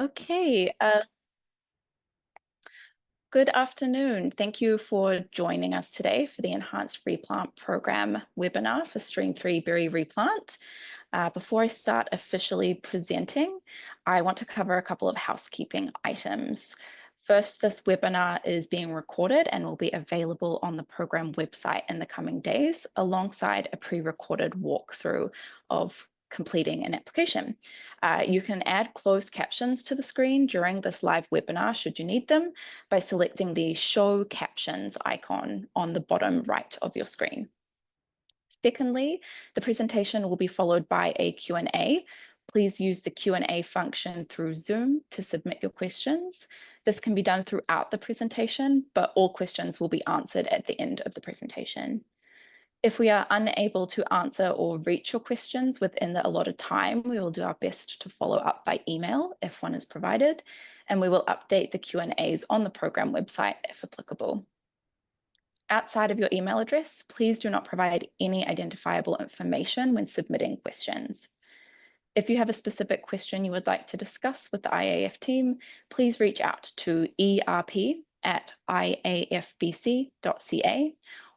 Okay, good afternoon. Thank you for joining us today for the Enhanced Replant Program webinar for Stream 3 Berry Replant. Before I start officially presenting, I want to cover a couple of housekeeping items. First, this webinar is being recorded and will be available on the program website in the coming days, alongside a pre-recorded walkthrough of completing an application. You can add closed captions to the screen during this live webinar should you need them by selecting the Show Captions icon on the bottom right of your screen. Secondly, the presentation will be followed by a Q&A. Please use the Q&A function through Zoom to submit your questions. This can be done throughout the presentation, but all questions will be answered at the end of the presentation. If we are unable to answer or reach your questions within the allotted time, we will do our best to follow up by email if one is provided, and we will update the Q&As on the program website if applicable. Outside of your email address, please do not provide any identifiable information when submitting questions. If you have a specific question you would like to discuss with the IAF team, please reach out to erp@iafbc.ca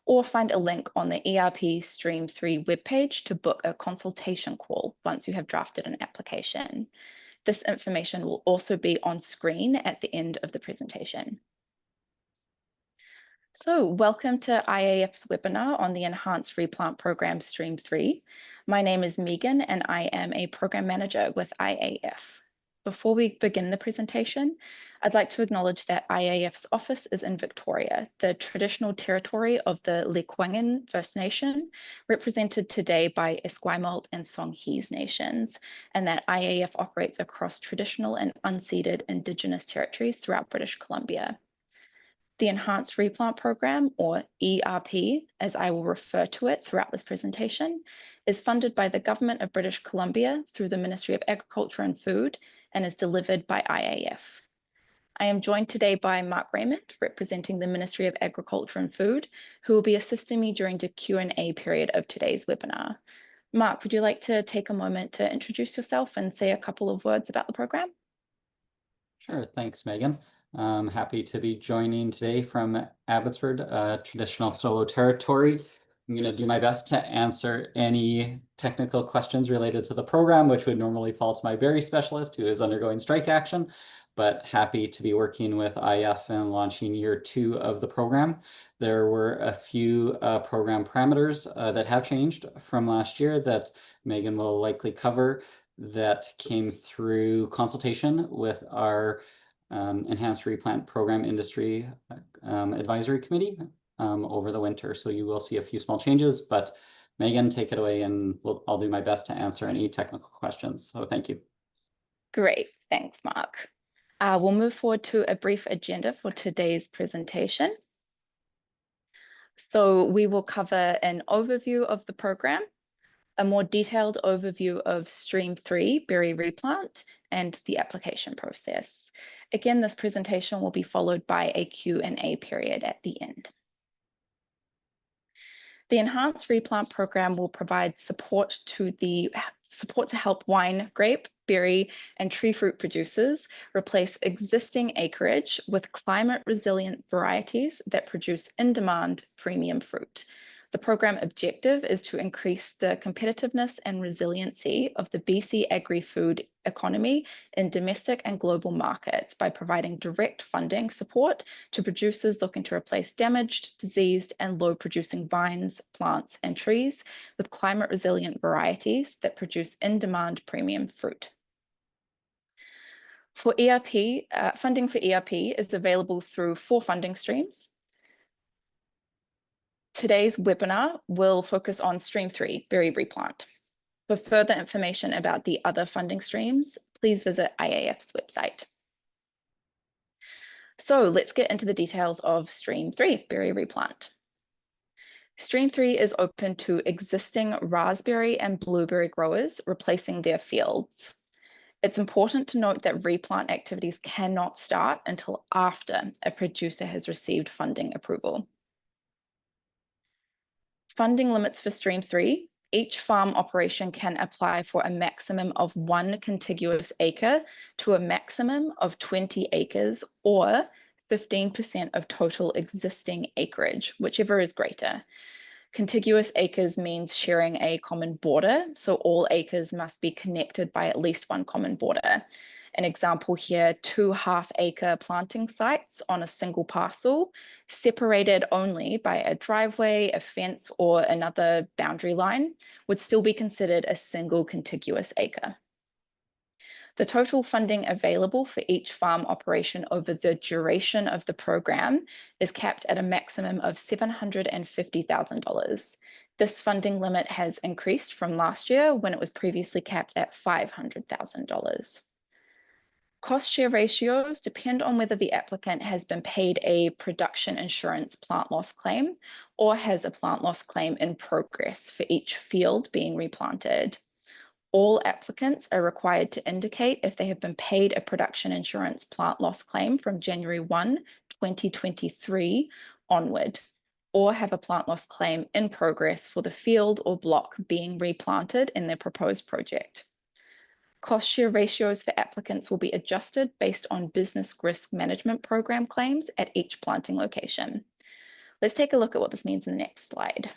or find a link on the ERP Stream 3 webpage to book a consultation call once you have drafted an application. This information will also be on screen at the end of the presentation. So welcome to IAF's webinar on the Enhanced Replant Program Stream 3. My name is Megan and I am a Program Manager with IAF. Before we begin the presentation, I'd like to acknowledge that IAF's office is in Victoria, the traditional territory of the Lekwungen First Nation, represented today by Esquimalt and Songhees nations, and that IAF operates across traditional and unceded Indigenous territories throughout British Columbia. The Enhanced Replant Program, or ERP, as I will refer to it throughout this presentation, is funded by the Government of British Columbia through the Ministry of Agriculture and Food and is delivered by IAF. I am joined today by Mark Raymond, representing the Ministry of Agriculture and Food, who will be assisting me during the Q&A period of today's webinar. Mark, would you like to take a moment to introduce yourself and say a couple of words about the program? Sure, thanks, Megan. I'm happy to be joining today from Abbotsford, traditional solo territory. I'm going to do my best to answer any technical questions related to the program, which would normally fall to my berry specialist who is undergoing strike action, but happy to be working with IF and launching year 2 of the program. There were a few program parameters that have changed from last year that Megan will likely cover that came through consultation with our Enhanced Replant Program Industry Advisory Committee over the winter. So you will see a few small changes, but Megan, take it away and I'll do my best to answer any technical questions. So thank you. Great, thanks, Mark. We'll move forward to a brief agenda for today's presentation. So we will cover an overview of the program, a more detailed overview of Stream 3 Berry Replant, and the application process. Again, this presentation will be followed by a Q&A period at the end. The Enhanced Replant Program will provide support to help wine, grape, berry, and tree fruit producers replace existing acreage with climate-resilient varieties that produce in-demand premium fruit. The program objective is to increase the competitiveness and resiliency of the BC agri-food economy in domestic and global markets by providing direct funding support to producers looking to replace damaged, diseased, and low-producing vines, plants, and trees with climate-resilient varieties that produce in-demand premium fruit. For ERP, funding for ERP is available through 4 funding streams. Today's webinar will focus on Stream 3, Berry Replant. For further information about the other funding streams, please visit IAF's website. So let's get into the details of Stream 3, Berry Replant. Stream 3 is open to existing raspberry and blueberry growers replacing their fields. It's important to note that replant activities cannot start until after a producer has received funding approval. Funding limits for Stream 3. each farm operation can apply for a maximum of 1 contiguous acre to a maximum of 20 acres or 15% of total existing acreage, whichever is greater. Contiguous acres means sharing a common border, so all acres must be connected by at least one common border. An example here, 2 half-acre planting sites on a single parcel, separated only by a driveway, a fence, or another boundary line, would still be considered a single contiguous acre. The total funding available for each farm operation over the duration of the program is capped at a maximum of $750,000. This funding limit has increased from last year when it was previously capped at $500,000. Cost share ratios depend on whether the applicant has been paid a production insurance plant loss claim or has a plant loss claim in progress for each field being replanted. All applicants are required to indicate if they have been paid a production insurance plant loss claim from January 1, 2023 onward, or have a plant loss claim in progress for the field or block being replanted in their proposed project. Cost share ratios for applicants will be adjusted based on business risk management program claims at each planting location. Let's take a look at what this means in the next slide.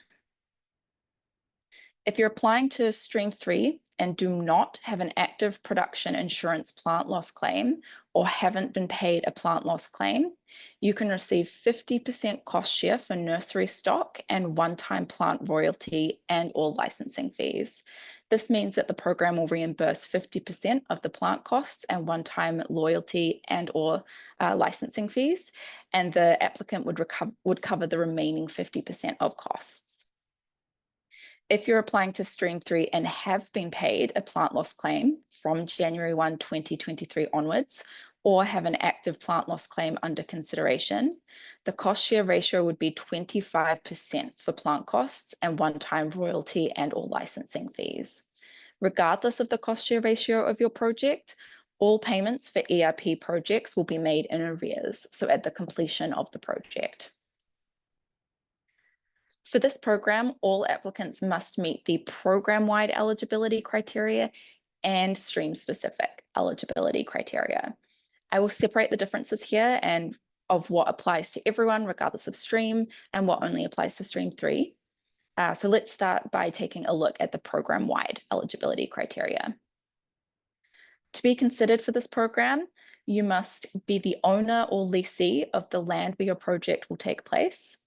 If you're applying to Stream 3 and do not have an active production insurance plant loss claim or haven't been paid a plant loss claim, you can receive 50% cost share for nursery stock and one-time plant royalty and all licensing fees. This means that the program will reimburse 50% of the plant costs and one-time loyalty and or licensing fees, and the applicant would cover the remaining 50% of costs. If you're applying to Stream 3 and have been paid a plant loss claim from January 1, 2023 onwards, or have an active plant loss claim under consideration, the cost share ratio would be 25% for plant costs and one-time royalty and or licensing fees. Regardless of the cost share ratio of your project, all payments for ERP projects will be made in arrears, so at the completion of the project. For this program, all applicants must meet the program-wide eligibility criteria and stream-specific eligibility criteria. I will separate the differences here and of what applies to everyone regardless of stream and what only applies to Stream 3. So let's start by taking a look at the program-wide eligibility criteria. To be considered for this program, you must be the owner or lessee of the land where your project will take place.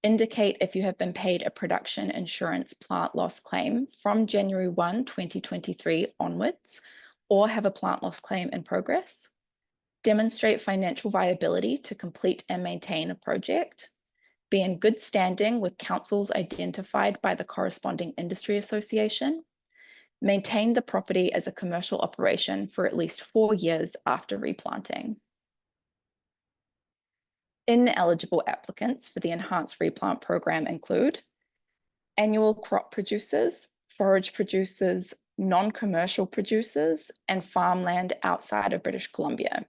Indicate if you have been paid a production insurance plant loss claim from January 1, 2023 onwards, or have a plant loss claim in progress. Demonstrate financial viability to complete and maintain a project. Be in good standing with councils identified by the corresponding industry association. Maintain the property as a commercial operation for at least 4 years after replanting. Ineligible applicants for the Enhanced Replant Program include annual crop producers, forage producers, non-commercial producers, and farmland outside of British Columbia.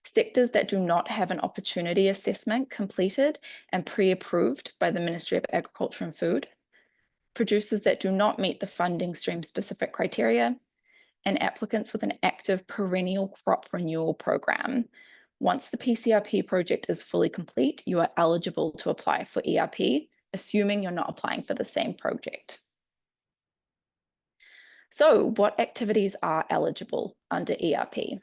Sectors that do not have an opportunity assessment completed and pre-approved by the Ministry of Agriculture and Food. Producers that do not meet the funding stream specific criteria, and applicants with an active perennial crop renewal program. Once the PCRP project is fully complete, you are eligible to apply for ERP, assuming you're not applying for the same project. So what activities are eligible under ERP?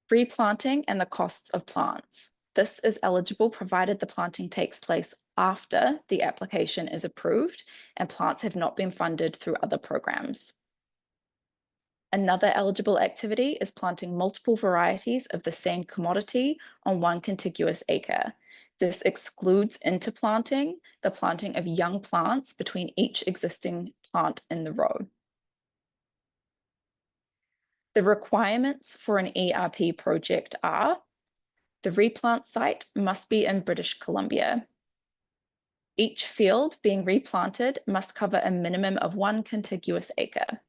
Replanting and the costs of plants. This is eligible provided the planting takes place after the application is approved and plants have not been funded through other programs. Another eligible activity is planting multiple varieties of the same commodity on one contiguous acre. This excludes interplanting, the planting of young plants between each existing plant in the row. The requirements for an ERP project are: the replant site must be in British Columbia. Each field being replanted must cover a minimum of 1 contiguous acre.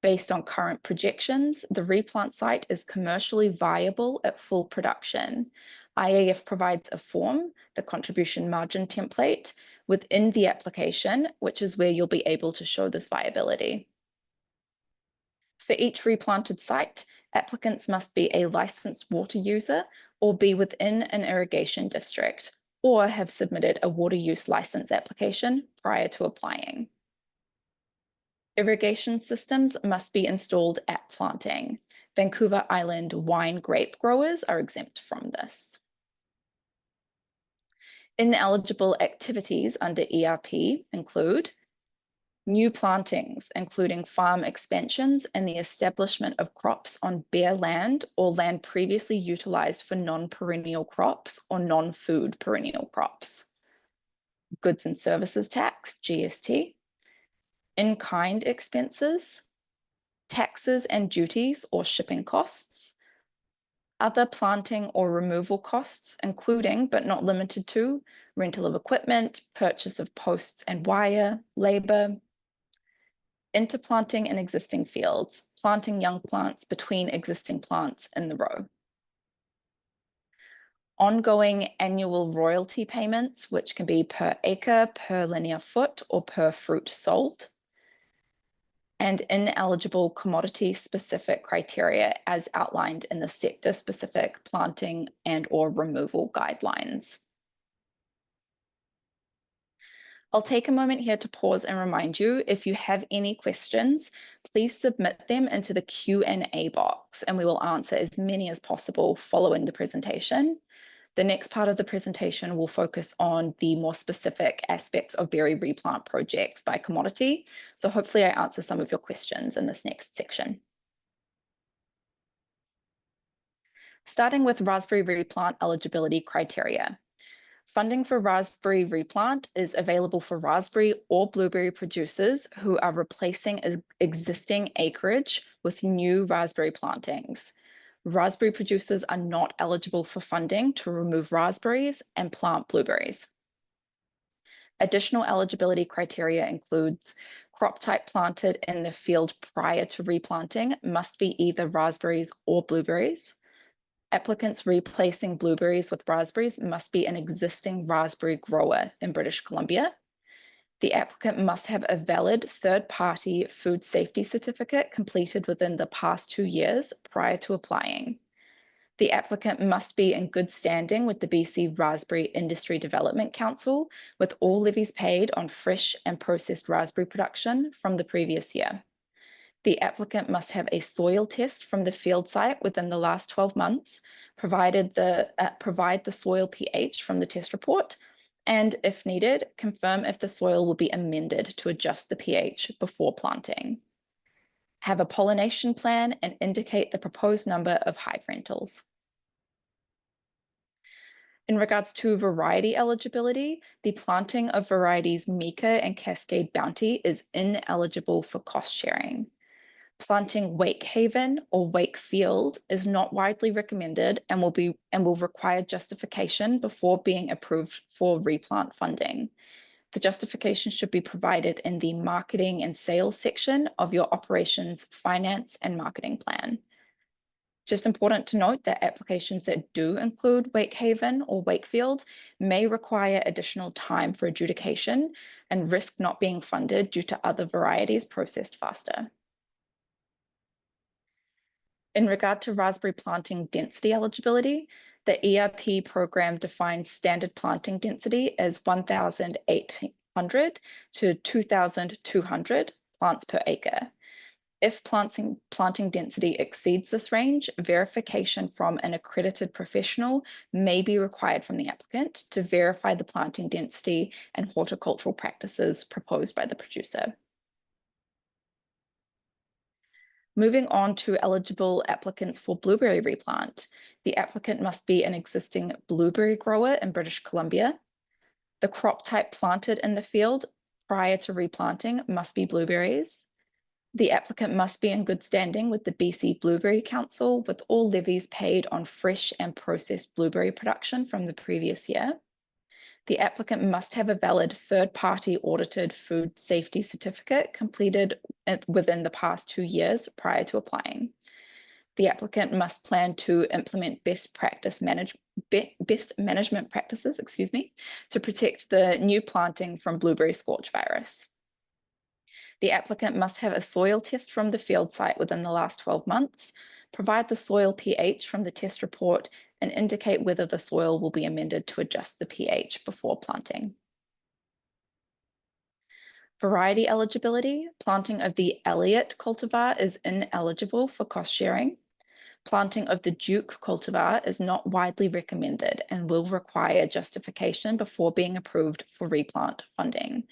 Based on current projections, the replant site is commercially viable at full production. IAF provides a form, the contribution margin template, within the application, which is where you'll be able to show this viability. For each replanted site, applicants must be a licensed water user or be within an irrigation district or have submitted a water use license application prior to applying. Irrigation systems must be installed at planting. Vancouver Island wine grape growers are exempt from this. Ineligible activities under ERP include new plantings, including farm expansions and the establishment of crops on bare land or land previously utilized for non-perennial crops or non-food perennial crops. Goods and services tax, GST. In-kind expenses, taxes and duties or shipping costs. Other planting or removal costs, including but not limited to rental of equipment, purchase of posts and wire, labor, interplanting in existing fields, planting young plants between existing plants in the row. Ongoing annual royalty payments, which can be per acre, per linear foot, or per fruit sold. And ineligible commodity-specific criteria as outlined in the sector-specific planting and/or removal guidelines. I'll take a moment here to pause and remind you, if you have any questions, please submit them into the Q&A box and we will answer as many as possible following the presentation. The next part of the presentation will focus on the more specific aspects of berry replant projects by commodity. So hopefully I answer some of your questions in this next section. Starting with raspberry replant eligibility criteria. Funding for raspberry replant is available for raspberry or blueberry producers who are replacing existing acreage with new raspberry plantings. Raspberry producers are not eligible for funding to remove raspberries and plant blueberries. Additional eligibility criteria includes crop type planted in the field prior to replanting must be either raspberries or blueberries. Applicants replacing blueberries with raspberries must be an existing raspberry grower in British Columbia. The applicant must have a valid third-party food safety certificate completed within the past 2 years prior to applying. The applicant must be in good standing with the BC Raspberry Industry Development Council, with all levies paid on fresh and processed raspberry production from the previous year. The applicant must have a soil test from the field site within the last 12 months, provide the soil pH from the test report, and if needed, confirm if the soil will be amended to adjust the pH before planting. Have a pollination plan and indicate the proposed number of hive rentals. In regards to variety eligibility, the planting of varieties Mika and Cascade Bounty is ineligible for cost sharing. Planting Wakehaven or Wakefield is not widely recommended and will require justification before being approved for replant funding. The justification should be provided in the marketing and sales section of your operations, finance, and marketing plan. Just important to note that applications that do include Wakehaven or Wakefield may require additional time for adjudication and risk not being funded due to other varieties processed faster. In regard to raspberry planting density eligibility, the ERP program defines standard planting density as 1,800 to 2,200 plants per acre. If planting density exceeds this range, verification from an accredited professional may be required from the applicant to verify the planting density and horticultural practices proposed by the producer. Moving on to eligible applicants for blueberry replant, the applicant must be an existing blueberry grower in British Columbia. The crop type planted in the field prior to replanting must be blueberries. The applicant must be in good standing with the BC Blueberry Council, with all levies paid on fresh and processed blueberry production from the previous year. The applicant must have a valid third-party audited food safety certificate completed within the past 2 years prior to applying. the applicant must plan to implement best management practices, to protect the new planting from blueberry scorch virus. The applicant must have a soil test from the field site within the last 12 months, provide the soil pH from the test report, and indicate whether the soil will be amended to adjust the pH before planting. Variety eligibility, planting of the Elliott cultivar is ineligible for cost sharing. Planting of the Duke cultivar is not widely recommended and will require justification before being approved for replant funding.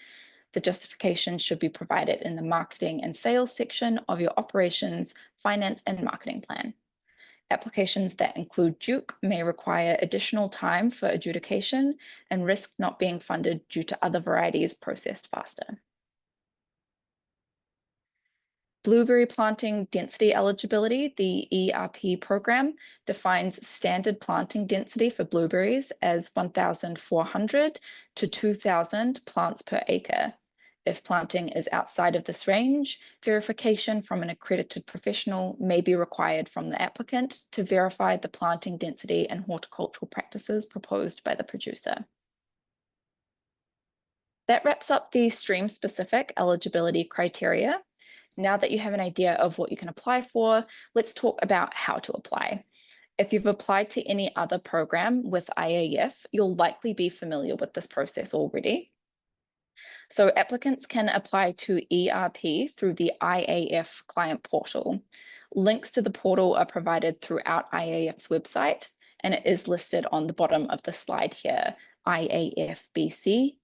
The justification should be provided in the marketing and sales section of your operations, finance, and marketing plan. Applications that include Duke may require additional time for adjudication and risk not being funded due to other varieties processed faster. Blueberry planting density eligibility, the ERP program defines standard planting density for blueberries as 1,400 to 2,000 plants per acre. If planting is outside of this range, verification from an accredited professional may be required from the applicant to verify the planting density and horticultural practices proposed by the producer. That wraps up the stream-specific eligibility criteria. Now that you have an idea of what you can apply for, let's talk about how to apply. If you've applied to any other program with IAF, you'll likely be familiar with this process already. So applicants can apply to ERP through the IAF client portal. Links to the portal are provided throughout IAF's website, and it is listed on the bottom of the slide here, iafbc.flux.io.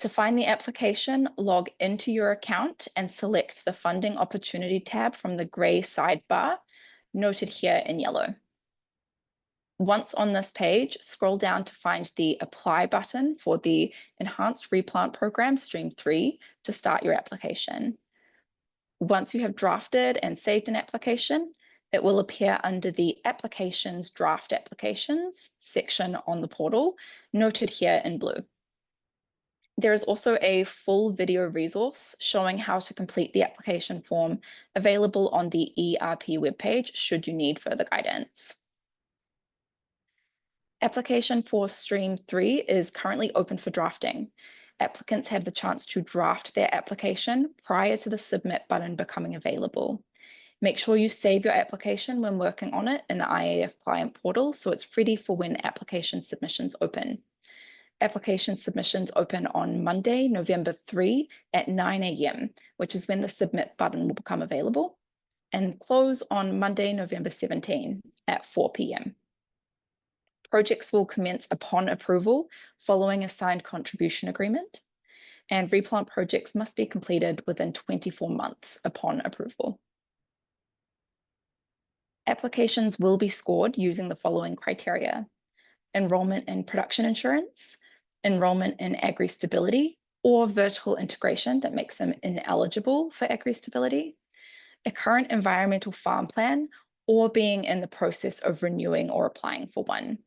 To find the application, log into your account and select the Funding Opportunity tab from the gray sidebar, noted here in yellow. Once on this page, scroll down to find the Apply button for the Enhanced Replant Program Stream 3 to start your application. Once you have drafted and saved an application, it will appear under the Applications Draft Applications section on the portal, noted here in blue. There is also a full video resource showing how to complete the application form available on the ERP webpage should you need further guidance. Application for Stream 3 is currently open for drafting. Applicants have the chance to draft their application prior to the Submit button becoming available. Make sure you save your application when working on it in the IAF client portal so it's ready for when application submissions open. Application submissions open on Monday, November 3 at 9 a.m., which is when the Submit button will become available, and close on Monday, November 17 at 4 p.m. Projects will commence upon approval following a signed contribution agreement, and replant projects must be completed within 24 months upon approval. Applications will be scored using the following criteria: enrollment in production insurance, enrollment in agri-stability or vertical integration that makes them ineligible for agri-stability, a current environmental farm plan, or being in the process of renewing or applying for one.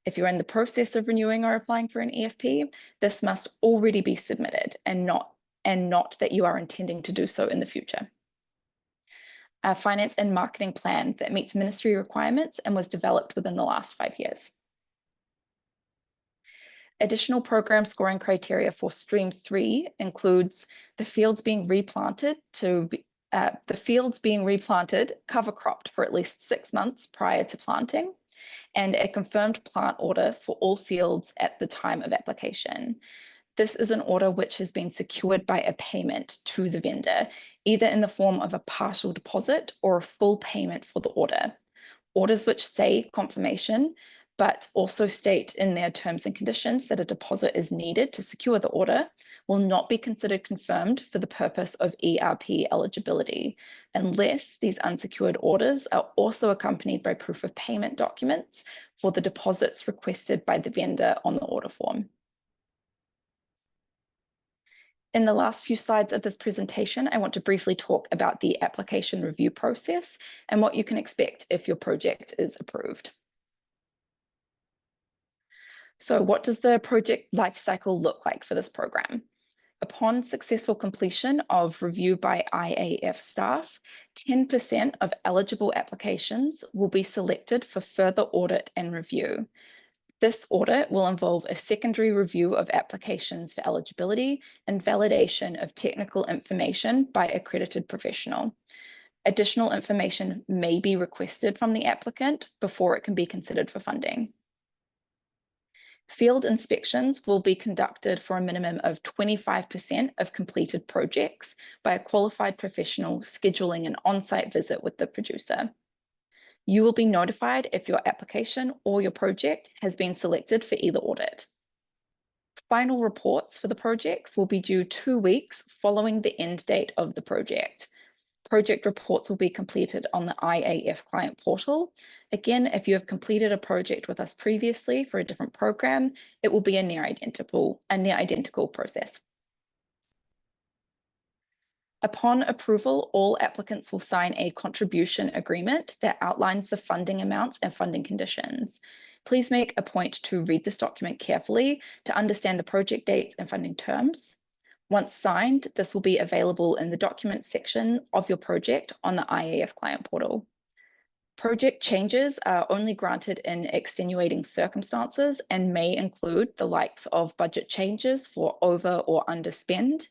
If you're in the process of renewing or applying for an EFP, this must already be submitted and not that you are intending to do so in the future. A finance and marketing plan that meets ministry requirements and was developed within the last 5 years. Additional program scoring criteria for Stream 3 includes the fields being replanted cover cropped for at least 6 months prior to planting, and a confirmed plant order for all fields at the time of application. This is an order which has been secured by a payment to the vendor, either in the form of a partial deposit or a full payment for the order. Orders which say confirmation, but also state in their terms and conditions that a deposit is needed to secure the order, will not be considered confirmed for the purpose of ERP eligibility, unless these unsecured orders are also accompanied by proof of payment documents for the deposits requested by the vendor on the order form. In the last few slides of this presentation, I want to briefly talk about the application review process and what you can expect if your project is approved. So what does the project lifecycle look like for this program? Upon successful completion of review by IAF staff, 10% of eligible applications will be selected for further audit and review. This audit will involve a secondary review of applications for eligibility and validation of technical information by accredited professional. Additional information may be requested from the applicant before it can be considered for funding. Field inspections will be conducted for a minimum of 25% of completed projects by a qualified professional scheduling an on-site visit with the producer. You will be notified if your application or your project has been selected for either audit. Final reports for the projects will be due 2 weeks following the end date of the project. Project reports will be completed on the IAF client portal. Again, if you have completed a project with us previously for a different program, it will be a near identical process. Upon approval, all applicants will sign a contribution agreement that outlines the funding amounts and funding conditions. Please make a point to read this document carefully to understand the project dates and funding terms. Once signed, this will be available in the documents section of your project on the IAF client portal. Project changes are only granted in extenuating circumstances and may include the likes of budget changes for over or underspend,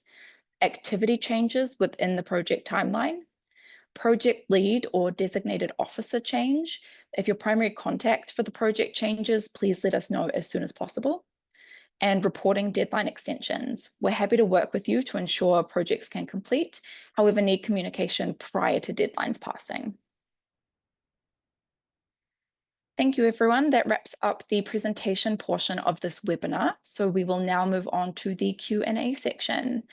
activity changes within the project timeline, project lead or designated officer change. If your primary contact for the project changes, please let us know as soon as possible. And reporting deadline extensions. We're happy to work with you to ensure projects can complete, however, need communication prior to deadlines passing. Thank you, everyone. That wraps up the presentation portion of this webinar. So we will now move on to the Q&A section.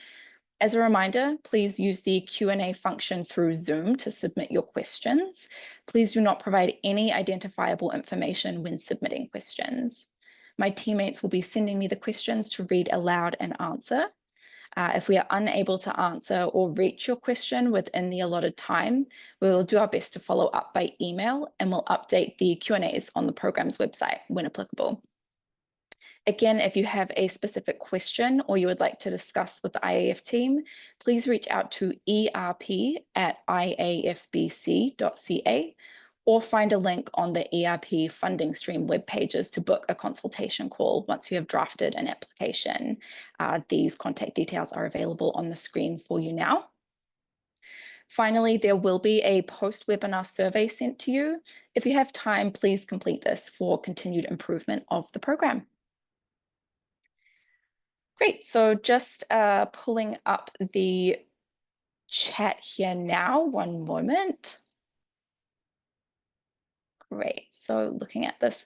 As a reminder, please use the Q&A function through Zoom to submit your questions. Please do not provide any identifiable information when submitting questions. My teammates will be sending me the questions to read aloud and answer. If we are unable to answer or reach your question within the allotted time, we will do our best to follow up by email and we'll update the Q&As on the program's website when applicable. Again, if you have a specific question or you would like to discuss with the IAF team, please reach out to erp@iafbc.ca or find a link on the ERP funding stream web pages to book a consultation call once you have drafted an application. These contact details are available on the screen for you now. Finally, there will be a post-webinar survey sent to you. If you have time, please complete this for continued improvement of the program. Great, so just pulling up the chat here now, one moment. Great, so looking at this.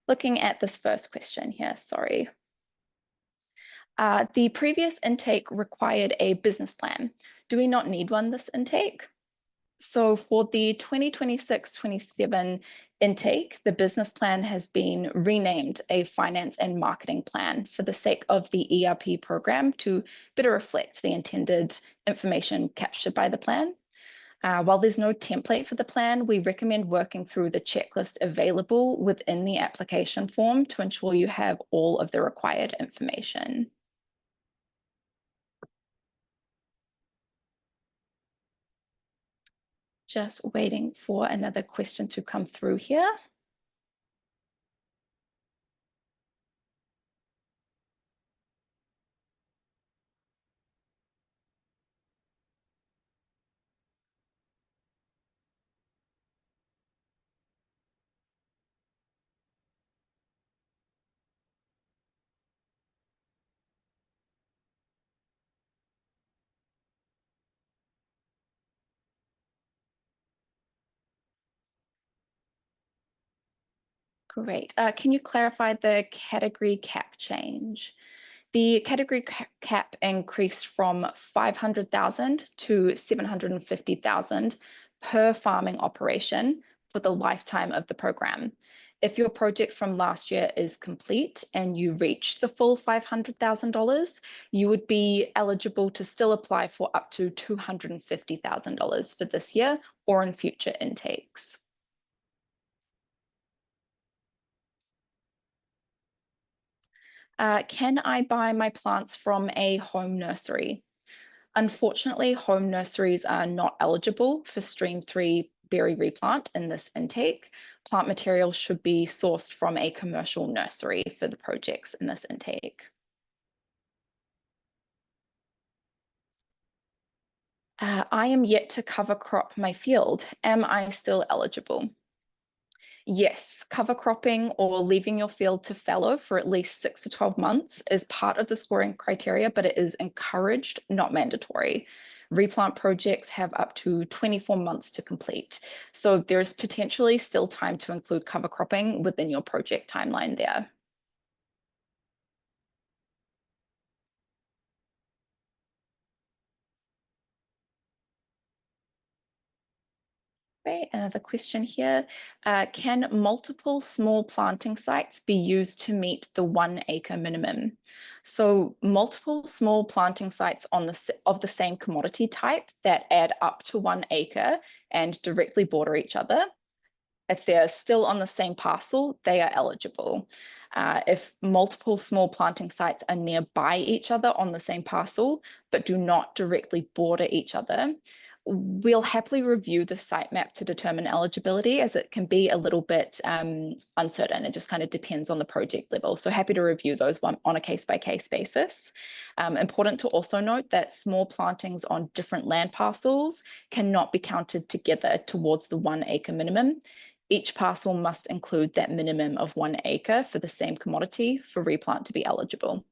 Looking at this first question here, sorry. The previous intake required a business plan. Do we not need one this intake? So for the 2026-27 intake, the business plan has been renamed a finance and marketing plan for the sake of the ERP program to better reflect the intended information captured by the plan. While there's no template for the plan, we recommend working through the checklist available within the application form to ensure you have all of the required information. Just waiting for another question to come through here. Great. Can you clarify the category cap change? The category cap increased from 500,000 to 750,000 per farming operation for the lifetime of the program. If your project from last year is complete and you reach the full $500,000, you would be eligible to still apply for up to $250,000 for this year or in future intakes. Can I buy my plants from a home nursery? Unfortunately, home nurseries are not eligible for Stream 3 berry replant in this intake. Plant materials should be sourced from a commercial nursery for the projects in this intake. I am yet to cover crop my field. Am I still eligible? Yes, cover cropping or leaving your field to fallow for at least 6 to 12 months is part of the scoring criteria, but it is encouraged, not mandatory. Replant projects have up to 24 months to complete. So there's potentially still time to include cover cropping within your project timeline there. Right, another question here. Can multiple small planting sites be used to meet the 1 acre minimum? So multiple small planting sites of the same commodity type that add up to 1 acre and directly border each other, if they're still on the same parcel, they are eligible. If multiple small planting sites are nearby each other on the same parcel, but do not directly border each other, we'll happily review the site map to determine eligibility, as it can be a little bit uncertain. It just kind of depends on the project level. So happy to review those on a case-by-case basis. Important to also note that small plantings on different land parcels cannot be counted together towards the 1 acre minimum. Each parcel must include that minimum of 1 acre for the same commodity for replant to be eligible.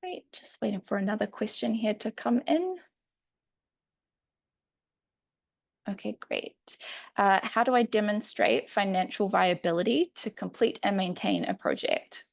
Great, just waiting for another question here to come in. Okay, great. How do I demonstrate financial viability to complete and maintain a project?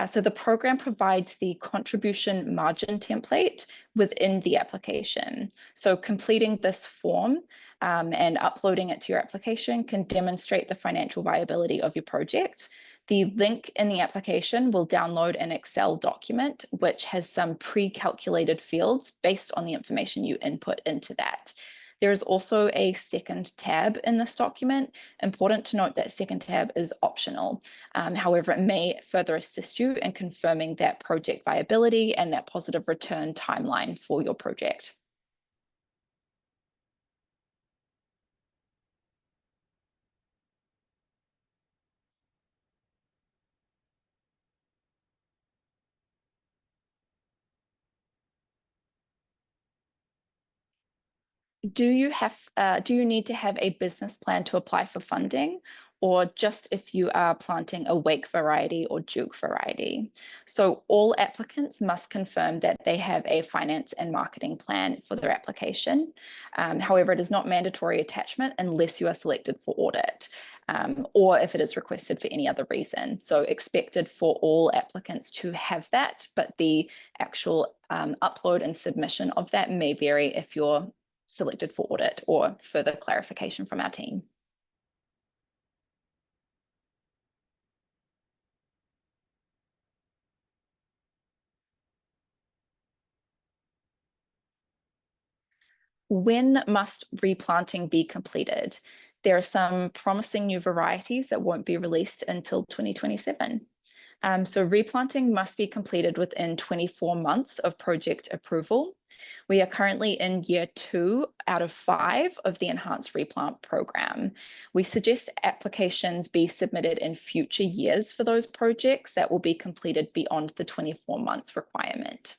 So the program provides the contribution margin template within the application. So completing this form and uploading it to your application can demonstrate the financial viability of your project. The link in the application will download an Excel document, which has some pre-calculated fields based on the information you input into that. There is also a second tab in this document. Important to note that second tab is optional. However, it may further assist you in confirming that project viability and that positive return timeline for your project. Do you need to have a business plan to apply for funding, or just if you are planting a wake variety or juke variety? So all applicants must confirm that they have a finance and marketing plan for their application. However, it is not mandatory attachment unless you are selected for audit. Or if it is requested for any other reason. So expected for all applicants to have that, but the actual upload and submission of that may vary if you're selected for audit or further clarification from our team. When must replanting be completed? There are some promising new varieties that won't be released until 2027. So replanting must be completed within 24 months of project approval. We are currently in year 2 out of 5 of the Enhanced Replant program. We suggest applications be submitted in future years for those projects that will be completed beyond the 24-month requirement.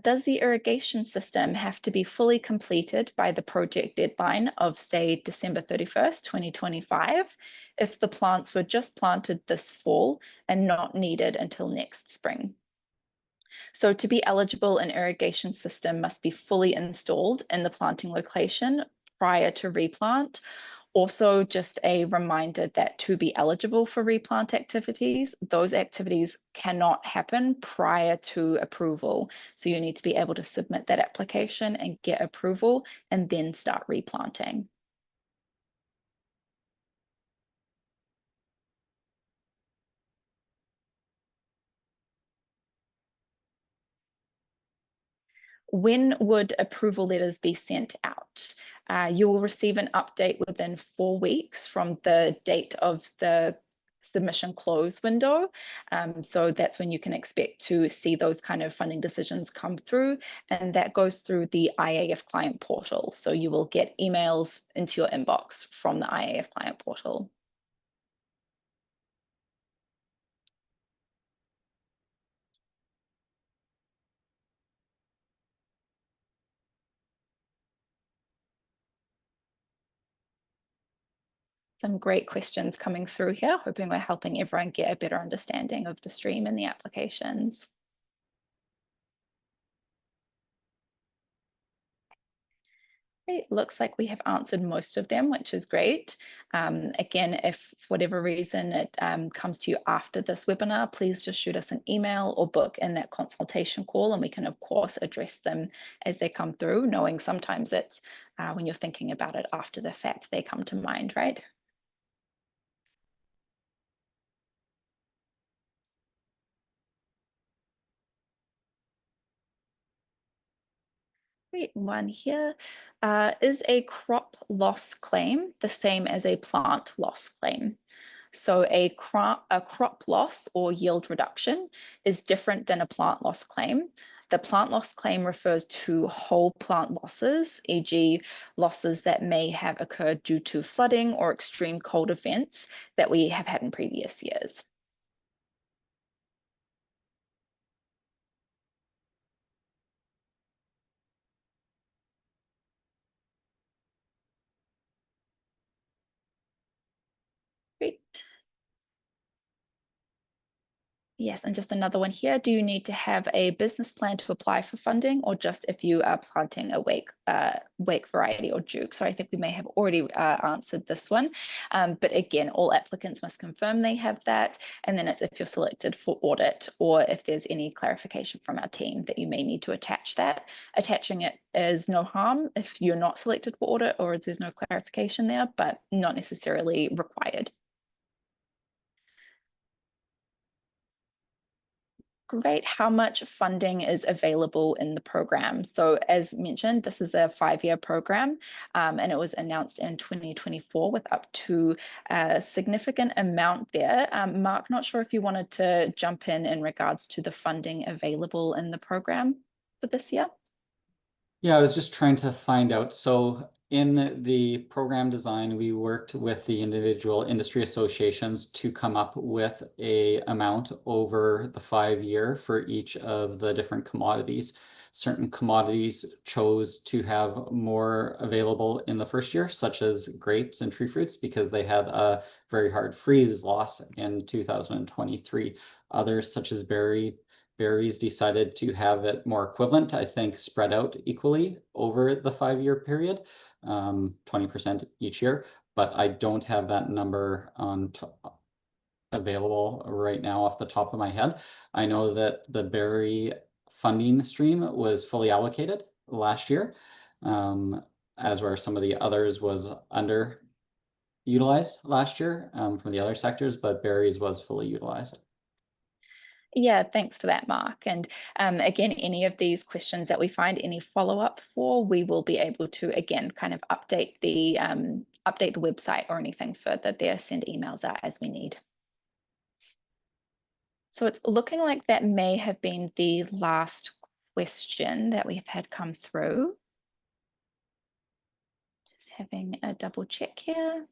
Does the irrigation system have to be fully completed by the project deadline of, say, December 31st, 2025, if the plants were just planted this fall and not needed until next spring? So to be eligible, an irrigation system must be fully installed in the planting location prior to replant, Also, just a reminder that to be eligible for replant activities, those activities cannot happen prior to approval. So you need to be able to submit that application and get approval and then start replanting. When would approval letters be sent out? You will receive an update within 4 weeks from the date of the submission close window. So that's when you can expect to see those kind of funding decisions come through, and that goes through the IAF client portal. So you will get emails into your inbox from the IAF client portal. Some great questions coming through here, hoping we're helping everyone get a better understanding of the stream and the applications. Great. Looks like we have answered most of them, which is great. Again, if for whatever reason it comes to you after this webinar, please just shoot us an email or book in that consultation call, and we can, of course, address them as they come through, knowing sometimes it's when you're thinking about it after the fact, they come to mind, right? Great, one here. Is a crop loss claim the same as a plant loss claim? So a crop loss or yield reduction is different than a plant loss claim. The plant loss claim refers to whole plant losses, e.g. losses that may have occurred due to flooding or extreme cold events that we have had in previous years. Great. Yes, and just another one here. Do you need to have a business plan to apply for funding, or just if you are planting a wake variety or juke? So I think we may have already answered this one. But again, all applicants must confirm they have that. And then it's if you're selected for audit, or if there's any clarification from our team that you may need to attach that. Attaching it is no harm if you're not selected for audit or there's no clarification there, but not necessarily required. Great. How much funding is available in the program? So as mentioned, this is a 5-year program, and it was announced in 2024 with up to a significant amount there. Mark, not sure if you wanted to jump in regards to the funding available in the program for this year. Yeah, I was just trying to find out. So in the program design, we worked with the individual industry associations to come up with a amount over the 5-year for each of the different commodities. Certain commodities chose to have more available in the first year, such as grapes and tree fruits, because they had a very hard freeze loss in 2023. Others, such as berries, decided to have it more equivalent, I think, spread out equally over the 5-year period, 20% each year. But I don't have that number available right now off the top of my head. I know that the berry funding stream was fully allocated last year, as where some of the others was underutilized last year from the other sectors, but berries was fully utilized. Yeah, thanks for that, Mark. And again, any of these questions that we find any follow-up for, we will be able to, again, kind of update the website or anything further there, send emails out as we need. So it's looking like that may have been the last question that we've had come through. Just having a double check here.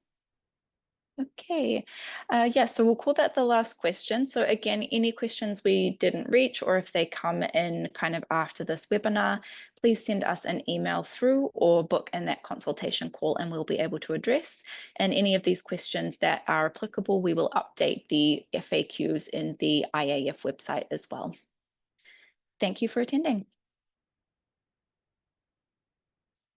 Okay, yeah, so we'll call that the last question. So again, any questions we didn't reach, or if they come in kind of after this webinar, please send us an email through or book in that consultation call and we'll be able to address. And any of these questions that are applicable, we will update the FAQs in the IAF website as well. Thank you for attending.